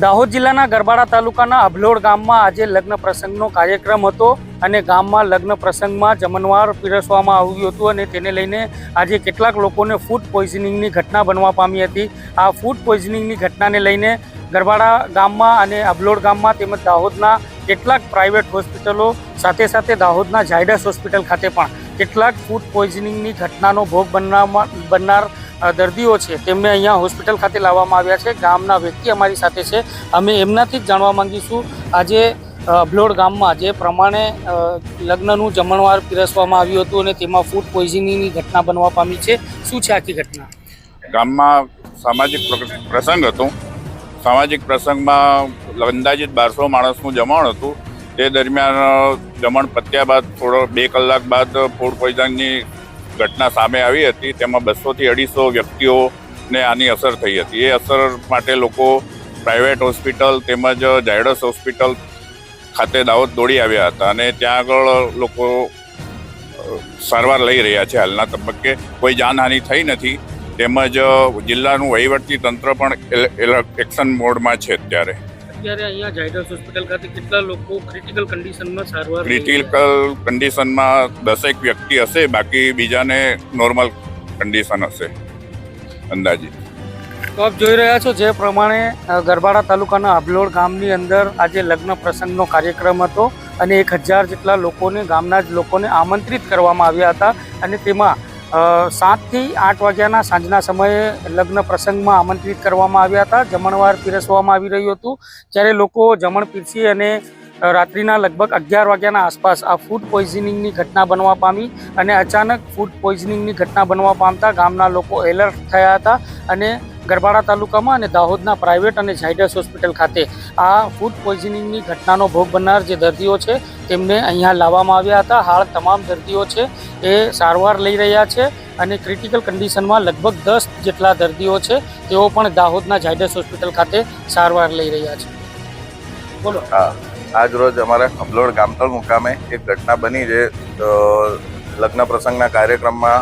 દાહોદ જિલ્લાના ગરબાડા તાલુકાના અભલોડ ગામમાં આજે લગ્ન પ્રસંગનો કાર્યક્રમ હતો અને ગામમાં લગ્ન પ્રસંગમાં જમણવાર પીરસવામાં આવ્યું હતું અને તેને લઈને આજે કેટલાક લોકોને ફૂડ પોઈઝનિંગની ઘટના બનવા પામી હતી। આ ફૂડ પોઈઝનિંગની ઘટનાને લઈને ગરબાડા ગામમાં અને અભલોડ ગામમાં તેમજ દાહોદના કેટલાક પ્રાઇવેટ હોસ્પિટલો સાથે સાથે દાહોદના ઝાયડસ હોસ્પિટલ ખાતે પણ કેટલાક ફૂડ પોઈઝનિંગની ઘટનાનો ભોગ બનનાર દર્દીઓ છે તેમને અહીંયા હોસ્પિટલ ખાતે લાવવામાં આવ્યા છે। ગામના વ્યક્તિ અમારી સાથે છે, અમે એમનાથી જ જાણવા માંગીશું આજે અભલોડ ગામમાં જે પ્રમાણે લગ્નનું જમણવાર પીરસવામાં આવ્યું હતું અને તેમાં ફૂડ પોઈઝનિંગની ઘટના બનવા પામી છે, શું છે આખી ઘટના? ગામમાં સામાજિક પ્રસંગ હતો। સામાજિક પ્રસંગમાં અંદાજિત 1200 માણસનું જમણ હતું। તે દરમિયાન જમણ પત્યા બાદ 2 કલાક બાદ ફૂડ પોઈઝનિંગની ઘટના સામે આવી હતી। તેમાં 200 થી 250 વ્યક્તિઓને આની અસર થઈ હતી। એ અસર માટે લોકો પ્રાઇવેટ હોસ્પિટલ તેમજ ઝાયડસ હોસ્પિટલ ખાતે દાહોદ દોડી આવ્યા હતા અને ત્યાં આગળ લોકો સારવાર લઈ રહ્યા છે। હાલના તબક્કે કોઈ જાનહાનિ થઈ નથી, તેમજ જિલ્લાનું વહીવટી તંત્ર પણ એક્શન મોડમાં છે। અત્યારે અહીંયા ઝાયડસ હોસ્પિટલ ખાતે કેટલા લોકો ક્રિટિકલ કન્ડિશનમાં સારવાર? ક્રિટિકલ કન્ડિશનમાં 10 વ્યક્તિ હશે, બાકી બીજાને નોર્મલ કન્ડિશન હશે અંદાજિત। તો આપ જોઈ રહ્યા છો જે પ્રમાણે ગરબાડા તાલુકાના અભલોડ ગામની અંદર આજે લગ્ન પ્રસંગનો કાર્યક્રમ હતો અને 1000 જેટલા લોકોને, ગામના જ લોકોને આમંત્રિત કરવામાં આવ્યા હતા અને તેમાં 7 થી 8 વાગ્યાના સાંજના સમયે લગ્ન પ્રસંગમાં આમંત્રિત કરવામાં આવ્યા હતા। જમણવાર પીરસવામાં આવી રહ્યું હતું, જ્યારે લોકો જમણ પીરસી અને રાત્રિના લગભગ 11 વાગ્યાના આસપાસ આ ફૂડ પોઈઝનિંગની ઘટના બનવા પામી અને અચાનક ફૂડ પોઈઝનિંગની ઘટના બનવા પામતા ગામના લોકો એલર્ટ થયા હતા અને ગરબાડા તાલુકામાં અને દાહોદના પ્રાઇવેટ અને ઝાયડસ હોસ્પિટલ ખાતે આ ફૂડ પોઈઝનિંગની ઘટનાનો ભોગ બનનાર જે દર્દીઓ છે તેમને અહીંયા લાવવામાં આવ્યા હતા। હાલ તમામ દર્દીઓ છે એ સારવાર લઈ રહ્યા છે અને ક્રિટિકલ કન્ડિશનમાં લગભગ 10 જેટલા દર્દીઓ છે તેઓ પણ દાહોદના ઝાયડસ હોસ્પિટલ ખાતે સારવાર લઈ રહ્યા છે। બોલો। આજ રોજ અમારા અભલોડ ગામતળ મુકામે એક ઘટના બની છે। લગ્ન પ્રસંગના કાર્યક્રમમાં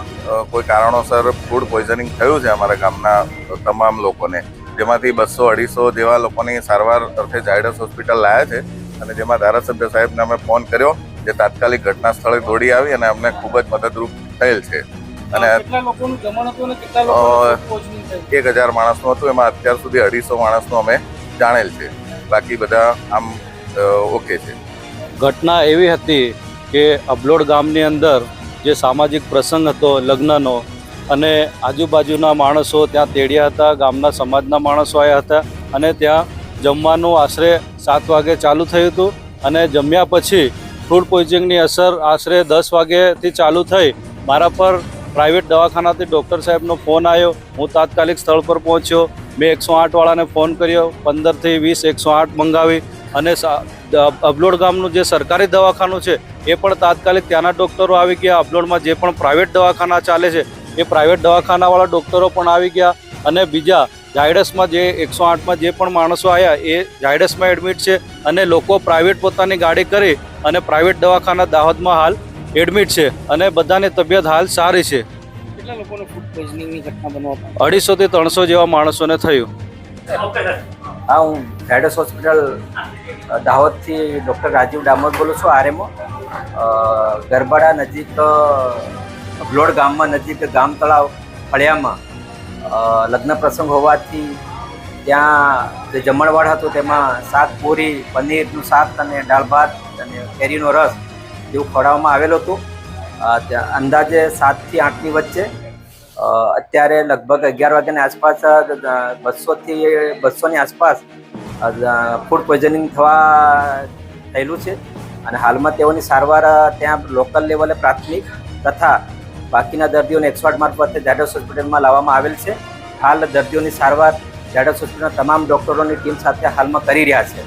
કોઈ કારણોસર ફૂડ પોઈઝનિંગ થયું છે અમારા ગામના તમામ લોકોને, જેમાંથી 200-250 જેવા લોકોની સારવાર અર્થે ઝાયડસ હોસ્પિટલ લાયા છે અને જેમાં ધારાસભ્ય સાહેબને અમે ફોન કર્યો, જે તાત્કાલિક ઘટના સ્થળે દોડી આવી અને અમને ખૂબ જ મદદરૂપ થયેલ છે। અને 1000 માણસનું હતું, એમાં અત્યાર સુધી 250 માણસનું અમે જાણેલ છે, બાકી બધા આમ ઓકે છે। ઘટના એવી હતી કે અભલોડ ગામની અંદર જે સામાજિક પ્રસંગ હતો લગ્નનો અને આજુબાજુના માણસો ત્યાં તેડ્યા હતા, ગામના સમાજના માણસો આવ્યા હતા અને ત્યાં જમવાનું આશરે 7 વાગે ચાલુ થયું હતું અને જમ્યા પછી ફૂડ પોઈઝનિંગની અસર આશરે 10 વાગ્યાથી ચાલુ થઈ। મારા પર પ્રાઇવેટ દવાખાનાથી ડૉક્ટર સાહેબનો ફોન આવ્યો, હું તાત્કાલિક સ્થળ પર પહોંચ્યો, મેં 108 વાળાને ફોન કર્યો, 15 થી 20 108 મંગાવી અને અભલોડ ગામનું જે સરકારી દવાખાનું છે એ પણ તાત્કાલિક ત્યાંના ડૉક્ટરો આવી ગયા। અભલોડમાં જે પણ પ્રાઇવેટ દવાખાના ચાલે છે એ પ્રાઇવેટ દવાખાનાવાળા ડૉક્ટરો પણ આવી ગયા અને બીજા ઝાયડસમાં જે 108માં જે પણ માણસો આવ્યા એ ઝાયડસમાં એડમિટ છે અને લોકો પ્રાઇવેટ પોતાની ગાડી કરી અને પ્રાઇવેટ દવાખાના દાહોદમાં હાલ એડમિટ છે અને બધાની તબિયત હાલ સારી છે। કેટલા લોકોને ફૂડ પોઈઝનિંગની ઘટના બનવા પામી? 250 થી 300 જેવા માણસોને થયું। હા, હું ઝાયડસ હોસ્પિટલ દાહોદથી ડૉક્ટર રાજીવ ડામોર બોલું છું, આરએમઓ। ગરબાડા નજીક અભલોડ ગામમાં નજીક ગામ તળાવ ફળિયામાં લગ્ન પ્રસંગ હોવાથી ત્યાં જે જમણવાર હતું તેમાં શાક પૂરી, પનીરનું શાક અને દાળ ભાત અને કેરીનો રસ જેવું ખવડાવવામાં આવેલું હતું। અંદાજે 7 થી 8ની વચ્ચે અત્યારે લગભગ 11 વાગ્યાની આસપાસ 200 થી 200ની આસપાસ ફૂડ પોઈઝનિંગ થયેલું છે અને હાલમાં તેઓની સારવાર ત્યાં લોકલ લેવલે પ્રાથમિક તથા બાકીના દર્દીઓને 108 મારફતે ઝાયડસ હોસ્પિટલમાં લાવવામાં આવેલ છે। હાલ દર્દીઓની સારવાર ઝાયડસ હોસ્પિટલના તમામ ડૉક્ટરોની ટીમ સાથે હાલમાં કરી રહ્યા છે।